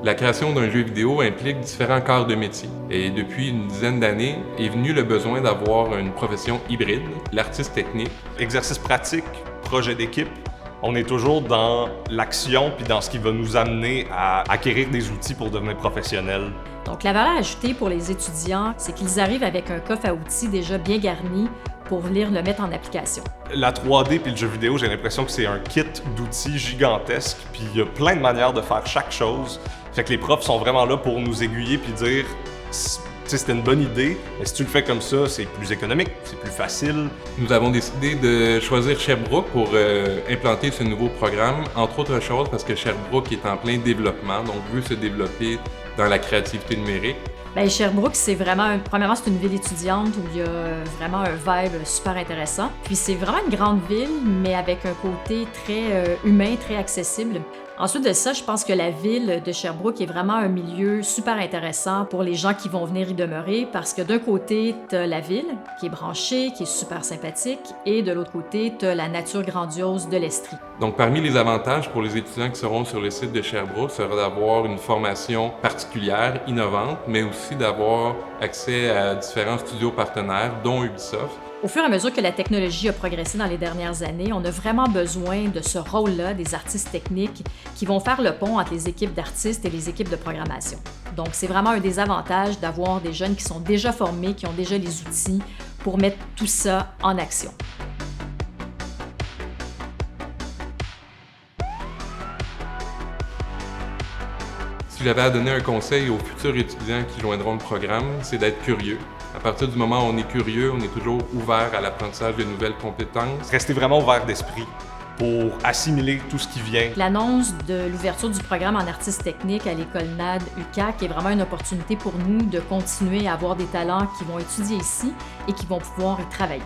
La création d'un jeu vidéo implique différents corps de métier. Et depuis une dizaine d'années est venu le besoin d'avoir une profession hybride, l'artiste technique. Exercice pratique, projet d'équipe, on est toujours dans l'action puis dans ce qui va nous amener à acquérir des outils pour devenir professionnels. Donc, la valeur ajoutée pour les étudiants, c'est qu'ils arrivent avec un coffre à outils déjà bien garni pour venir le mettre en application. La 3D puis le jeu vidéo, j'ai l'impression que c'est un kit d'outils gigantesque, puis il y a plein de manières de faire chaque chose. Fait que les profs sont vraiment là pour nous aiguiller puis dire, tu sais, c'était une bonne idée, mais si tu le fais comme ça, c'est plus économique, c'est plus facile. Nous avons décidé de choisir Sherbrooke pour implanter ce nouveau programme, entre autres choses parce que Sherbrooke est en plein développement, donc veut se développer dans la créativité numérique. Bien, Sherbrooke, c'est vraiment, premièrement, c'est une ville étudiante où il y a vraiment un vibe super intéressant. Puis c'est vraiment une grande ville, mais avec un côté très humain, très accessible. Ensuite de ça, je pense que la ville de Sherbrooke est vraiment un milieu super intéressant pour les gens qui vont venir y demeurer parce que d'un côté, tu as la ville qui est branchée, qui est super sympathique, et de l'autre côté, tu as la nature grandiose de l'Estrie. Donc, parmi les avantages pour les étudiants qui seront sur le site de Sherbrooke sera d'avoir une formation particulière, innovante, mais aussi d'avoir accès à différents studios partenaires, dont Ubisoft. Au fur et à mesure que la technologie a progressé dans les dernières années, on a vraiment besoin de ce rôle-là des artistes techniques qui vont faire le pont entre les équipes d'artistes et les équipes de programmation. Donc, c'est vraiment un des avantages d'avoir des jeunes qui sont déjà formés, qui ont déjà les outils pour mettre tout ça en action. Si j'avais à donner un conseil aux futurs étudiants qui joindront le programme, c'est d'être curieux. À partir du moment où on est curieux, on est toujours ouvert à l'apprentissage de nouvelles compétences. Restez vraiment ouvert d'esprit pour assimiler tout ce qui vient. L'annonce de l'ouverture du programme en artistes techniques à l'école NAD UQAC est vraiment une opportunité pour nous de continuer à avoir des talents qui vont étudier ici et qui vont pouvoir y travailler.